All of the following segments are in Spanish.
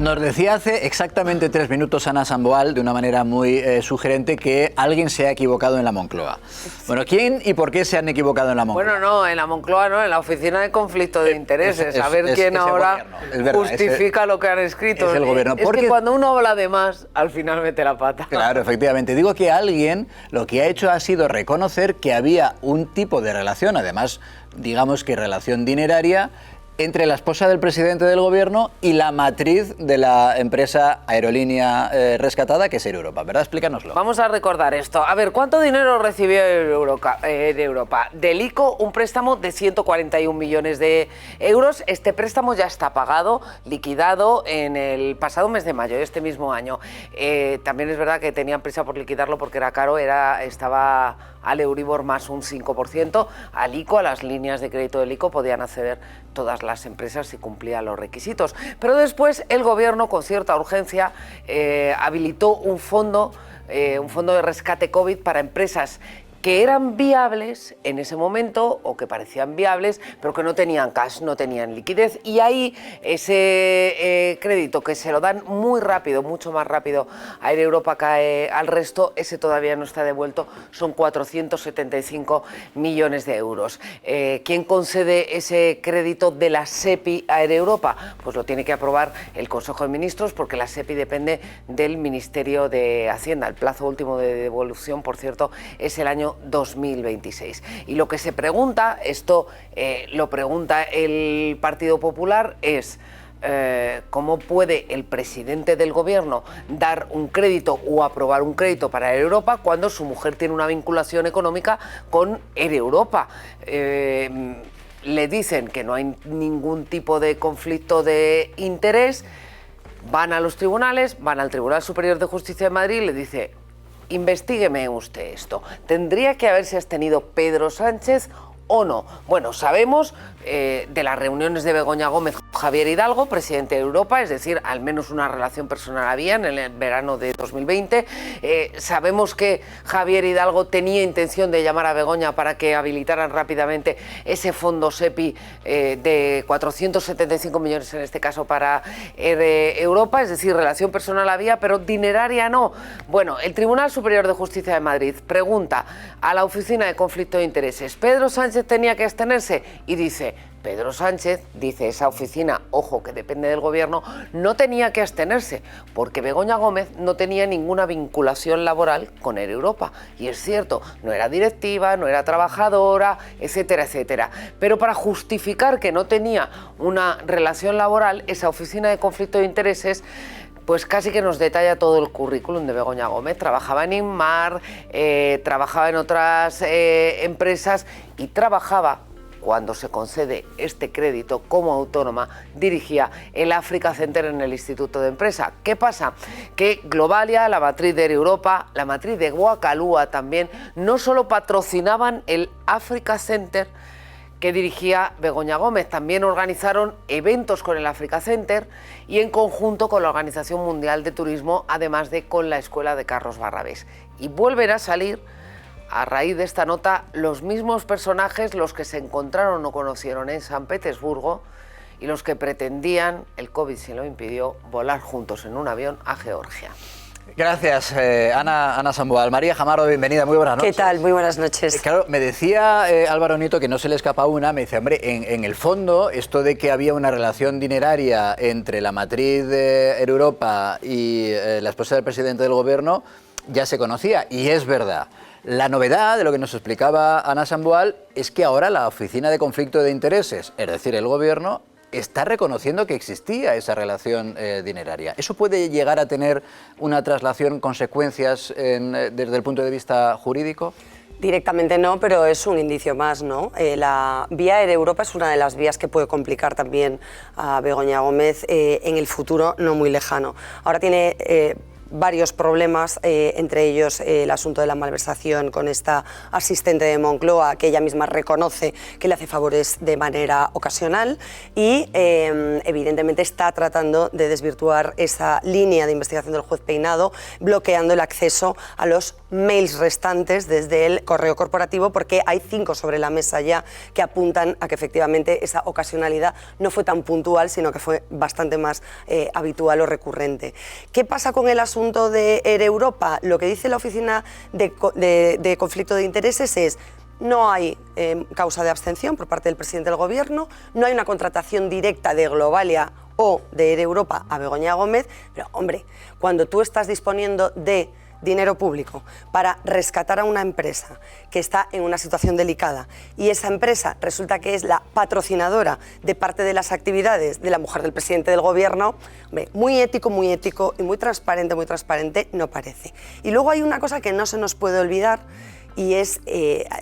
Nos decía hace exactamente 3 minutos Ana Samboal, de una manera muy sugerente, que alguien se ha equivocado en la Moncloa. Bueno, ¿quién y por qué se han equivocado en la Moncloa? Bueno, no, en la Moncloa no, en la Oficina de Conflicto de Intereses. A ver quién ahora justifica lo que han escrito. Es el gobierno. Es que cuando uno habla de más, al final mete la pata. Claro, efectivamente. Digo que alguien lo que ha hecho ha sido reconocer que había un tipo de relación, además, digamos que relación dineraria, entre la esposa del presidente del gobierno y la matriz de la empresa aerolínea rescatada, que es Air Europa, ¿verdad? Explícanoslo. Vamos a recordar esto. A ver, ¿cuánto dinero recibió Air Europa? Del ICO, un préstamo de 141 millones de euros. Este préstamo ya está pagado, liquidado en el pasado mes de mayo de este mismo año. También es verdad que tenían prisa por liquidarlo porque era caro, estaba al Euribor más un 5%. Al ICO, a las líneas de crédito del ICO, podían acceder todas las empresas si cumplían los requisitos. Pero después el gobierno, con cierta urgencia, habilitó un fondo de rescate COVID para empresas que eran viables en ese momento o que parecían viables, pero que no tenían cash, no tenían liquidez, y ahí ese crédito que se lo dan muy rápido, mucho más rápido a Air Europa que al resto, ese todavía no está devuelto, son 475 millones de euros. ¿Quién concede ese crédito de la SEPI a Air Europa? Pues lo tiene que aprobar el Consejo de Ministros, porque la SEPI depende del Ministerio de Hacienda. El plazo último de devolución, por cierto, es el año 2026. Y lo que se pregunta, esto lo pregunta el Partido Popular, es ¿cómo puede el presidente del gobierno dar un crédito o aprobar un crédito para Air Europa cuando su mujer tiene una vinculación económica con Air Europa? Le dicen que no hay ningún tipo de conflicto de interés, van a los tribunales, van al Tribunal Superior de Justicia de Madrid y le dice: investígueme usted esto. ¿Tendría que haberse abstenido Pedro Sánchez o no? Bueno, sabemos de las reuniones de Begoña Gómez con Javier Hidalgo, presidente de Europa, es decir, al menos una relación personal había en el verano de 2020. Sabemos que Javier Hidalgo tenía intención de llamar a Begoña para que habilitaran rápidamente ese fondo SEPI de 475 millones en este caso para Europa, es decir, relación personal había, pero dineraria no. Bueno, el Tribunal Superior de Justicia de Madrid pregunta a la Oficina de Conflicto de Intereses: ¿Pedro Sánchez tenía que abstenerse? Y dice: Pedro Sánchez, dice esa oficina, ojo, que depende del gobierno, no tenía que abstenerse, porque Begoña Gómez no tenía ninguna vinculación laboral con Air Europa. Y es cierto, no era directiva, no era trabajadora, etcétera, etcétera. Pero para justificar que no tenía una relación laboral, esa oficina de conflicto de intereses pues casi que nos detalla todo el currículum de Begoña Gómez. Trabajaba en Inmar, trabajaba en otras empresas y trabajaba, cuando se concede este crédito como autónoma, dirigía el Africa Center en el Instituto de Empresa. ¿Qué pasa? Que Globalia, la matriz de Air Europa, la matriz de Guacalúa también, no solo patrocinaban el Africa Center que dirigía Begoña Gómez, también organizaron eventos con el Africa Center y en conjunto con la Organización Mundial de Turismo, además de con la Escuela de Carlos Barrabés. Y vuelven a salir, a raíz de esta nota, los mismos personajes, los que se encontraron o conocieron en San Petersburgo y los que pretendían, el COVID se lo impidió, volar juntos en un avión a Georgia. Gracias, Ana Samboal. María Jamarro, bienvenida, muy buenas noches. ¿Qué tal? Muy buenas noches. Claro, me decía Álvaro Nieto, que no se le escapa una, me dice: hombre, en el fondo, esto de que había una relación dineraria entre la matriz de Air Europa y la esposa del presidente del gobierno ya se conocía, y es verdad. La novedad de lo que nos explicaba Ana Samboal es que ahora la Oficina de Conflicto de Intereses, es decir, el gobierno, está reconociendo que existía esa relación dineraria. ¿Eso puede llegar a tener una traslación, consecuencias desde el punto de vista jurídico? Directamente no, pero es un indicio más, ¿no? La vía Air Europa es una de las vías que puede complicar también a Begoña Gómez en el futuro no muy lejano. Ahora tiene varios problemas, entre ellos el asunto de la malversación con esta asistente de Moncloa, que ella misma reconoce que le hace favores de manera ocasional y evidentemente está tratando de desvirtuar esa línea de investigación del juez Peinado, bloqueando el acceso a los mails restantes desde el correo corporativo, porque hay 5 sobre la mesa ya que apuntan a que efectivamente esa ocasionalidad no fue tan puntual, sino que fue bastante más habitual o recurrente. ¿Qué pasa con el asunto de Air Europa? Lo que dice la Oficina de Conflicto de Intereses es: no hay causa de abstención por parte del presidente del Gobierno, no hay una contratación directa de Globalia o de Air Europa a Begoña Gómez, pero hombre, cuando tú estás disponiendo de dinero público para rescatar a una empresa que está en una situación delicada y esa empresa resulta que es la patrocinadora de parte de las actividades de la mujer del presidente del Gobierno, hombre, muy ético y muy transparente no parece. Y luego hay una cosa que no se nos puede olvidar, y es,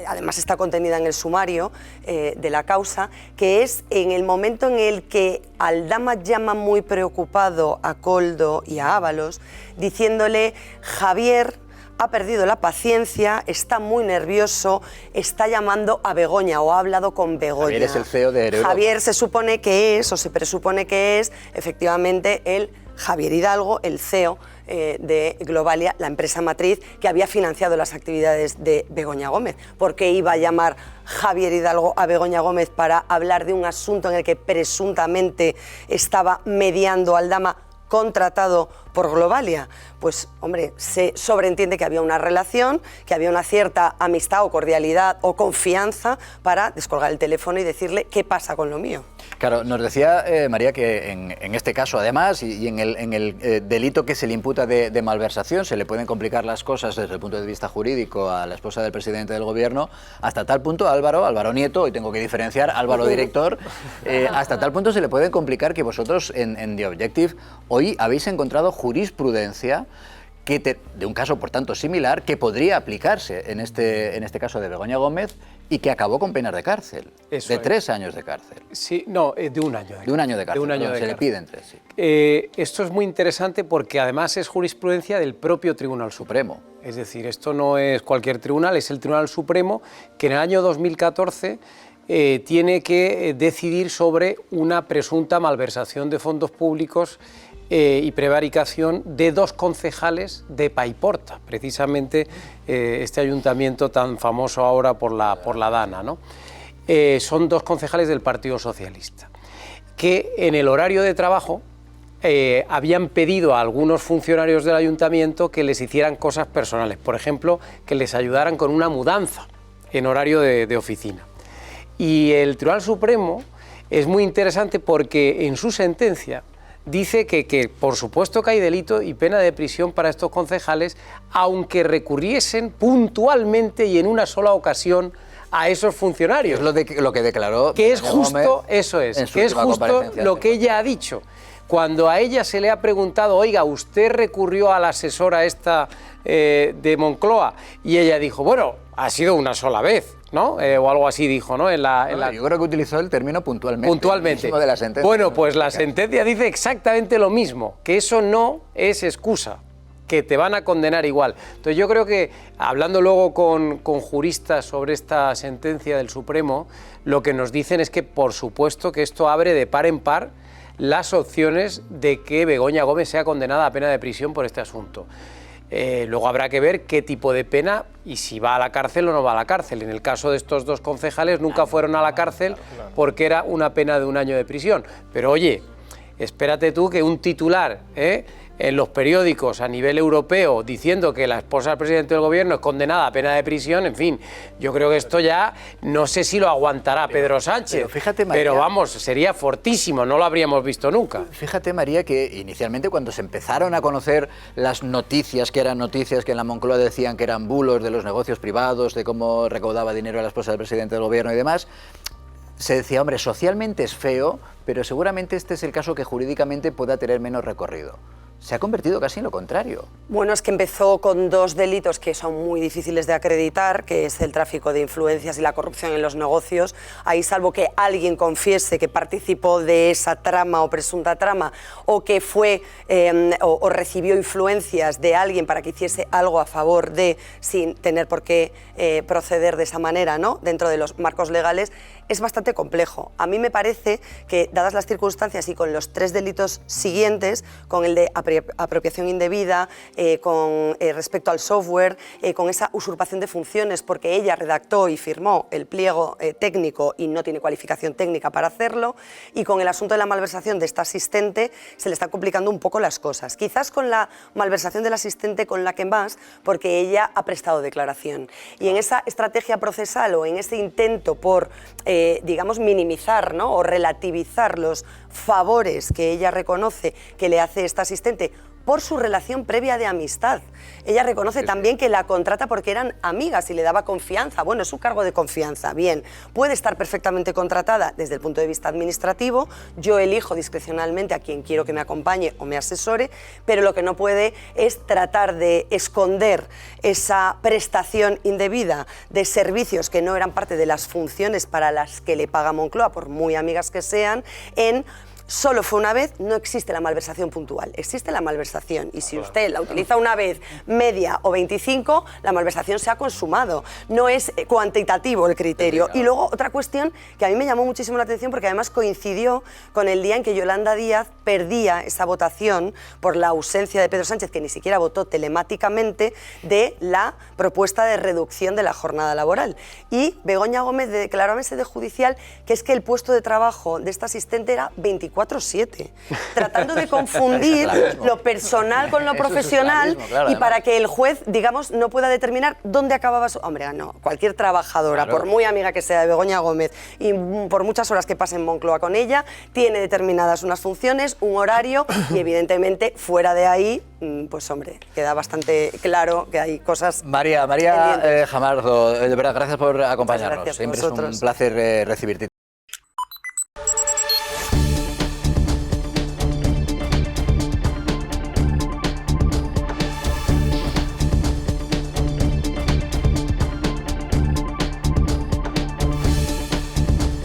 además está contenida en el sumario de la causa, que es en el momento en el que Aldama llama muy preocupado a Koldo y a Ábalos, diciéndole: Javier ha perdido la paciencia, está muy nervioso, está llamando a Begoña o ha hablado con Begoña. Javier es el CEO de Air Europa. Javier se supone que es, o se presupone que es, efectivamente, el Javier Hidalgo, el CEO de Globalia, la empresa matriz que había financiado las actividades de Begoña Gómez. ¿Por qué iba a llamar Javier Hidalgo a Begoña Gómez para hablar de un asunto en el que presuntamente estaba mediando Aldama, contratado por Globalia? Pues, hombre, se sobreentiende que había una relación, que había una cierta amistad o cordialidad o confianza para descolgar el teléfono y decirle qué pasa con lo mío. Claro, nos decía María que en este caso, además, y en el delito que se le imputa de malversación, se le pueden complicar las cosas desde el punto de vista jurídico a la esposa del presidente del Gobierno, hasta tal punto, Álvaro Nieto, hoy tengo que diferenciar, Álvaro director, hasta tal punto se le pueden complicar que vosotros en The Objective hoy habéis encontrado jurisprudencia de un caso, por tanto, similar, que podría aplicarse en este caso de Begoña Gómez y que acabó con penas de cárcel, Eso de 3 años de cárcel. Sí, no, de 1 año. De 1 año de cárcel, De un año se de le cárcel. piden 3, sí. Esto es muy interesante porque además es jurisprudencia del propio Tribunal Supremo. Es decir, esto no es cualquier tribunal, es el Tribunal Supremo que en el año 2014 tiene que decidir sobre una presunta malversación de fondos públicos y prevaricación de 2 concejales de Paiporta, precisamente este ayuntamiento tan famoso ahora por la Dana, ¿no? Son 2 concejales del Partido Socialista, que en el horario de trabajo habían pedido a algunos funcionarios del ayuntamiento que les hicieran cosas personales, por ejemplo, que les ayudaran con una mudanza en horario de oficina. Y el Tribunal Supremo es muy interesante porque en su sentencia dice que por supuesto que hay delito y pena de prisión para estos concejales, aunque recurriesen puntualmente y en una sola ocasión a esos funcionarios. Es lo que declaró. Que es justo, Gómez eso es, en su que es última justo comparecencia. lo que ella ha dicho. Cuando a ella se le ha preguntado, oiga, ¿usted recurrió a la asesora esta de Moncloa? Y ella dijo, bueno, ha sido una sola vez, ¿no? O algo así dijo, ¿no? Yo creo que utilizó el término puntualmente. Puntualmente. El mismo de la sentencia. Bueno, pues la sentencia dice exactamente lo mismo, que eso no es excusa, que te van a condenar igual. Entonces yo creo que, hablando luego con juristas sobre esta sentencia del Supremo, lo que nos dicen es que, por supuesto, que esto abre de par en par las opciones de que Begoña Gómez sea condenada a pena de prisión por este asunto. Luego habrá que ver qué tipo de pena y si va a la cárcel o no va a la cárcel. En el caso de estos 2 concejales nunca fueron a la cárcel porque era una pena de 1 año de prisión. Pero oye, espérate tú que un titular en los periódicos a nivel europeo diciendo que la esposa del presidente del Gobierno es condenada a pena de prisión, en fin, yo creo que esto ya no sé si lo aguantará Pedro Sánchez, pero fíjate, María, pero vamos, sería fortísimo, no lo habríamos visto nunca. Fíjate, María, que inicialmente cuando se empezaron a conocer las noticias, que eran noticias que en la Moncloa decían que eran bulos de los negocios privados, de cómo recaudaba dinero a la esposa del presidente del Gobierno y demás, se decía, hombre, socialmente es feo, pero seguramente este es el caso que jurídicamente pueda tener menos recorrido. se ha convertido casi en lo contrario. Bueno, es que empezó con 2 delitos que son muy difíciles de acreditar, que es el tráfico de influencias y la corrupción en los negocios. Ahí, salvo que alguien confiese que participó de esa trama o presunta trama, o que fue o recibió influencias de alguien para que hiciese algo a favor de, sin tener por qué proceder de esa manera, ¿no?, dentro de los marcos legales, es bastante complejo. A mí me parece que, dadas las circunstancias y con los 3 delitos siguientes, con el de apropiación indebida, con respecto al software, con esa usurpación de funciones, porque ella redactó y firmó el pliego técnico y no tiene cualificación técnica para hacerlo, y con el asunto de la malversación de esta asistente, se le están complicando un poco las cosas. Quizás con la malversación del asistente con la que más, porque ella ha prestado declaración. Y en esa estrategia procesal o en ese intento por digamos, minimizar, ¿no?, o relativizar los favores que ella reconoce que le hace esta asistente por su relación previa de amistad. Ella reconoce también que la contrata porque eran amigas y le daba confianza. Bueno, es su cargo de confianza. Bien, puede estar perfectamente contratada desde el punto de vista administrativo. Yo elijo discrecionalmente a quien quiero que me acompañe o me asesore, pero lo que no puede es tratar de esconder esa prestación indebida de servicios que no eran parte de las funciones para las que le paga Moncloa, por muy amigas que sean, en solo fue una vez, no existe la malversación puntual, existe la malversación, y si usted la utiliza una vez, media o 25, la malversación se ha consumado. No es cuantitativo el criterio. Y luego otra cuestión que a mí me llamó muchísimo la atención, porque además coincidió con el día en que Yolanda Díaz perdía esa votación por la ausencia de Pedro Sánchez, que ni siquiera votó telemáticamente, de la propuesta de reducción de la jornada laboral. Y Begoña Gómez declaró en sede judicial que es que el puesto de trabajo de esta asistente era 24/7, tratando de confundir lo personal con lo profesional, y para que el juez, digamos, no pueda determinar dónde acababa su... Hombre, no, cualquier trabajadora, por muy amiga que sea de Begoña Gómez y por muchas horas que pase en Moncloa con ella, tiene determinadas unas funciones, un horario, y evidentemente fuera de ahí, pues hombre, queda bastante claro que hay cosas... María Jamardo, de verdad, gracias por acompañarnos. Gracias a Siempre es un vosotros. placer recibirte.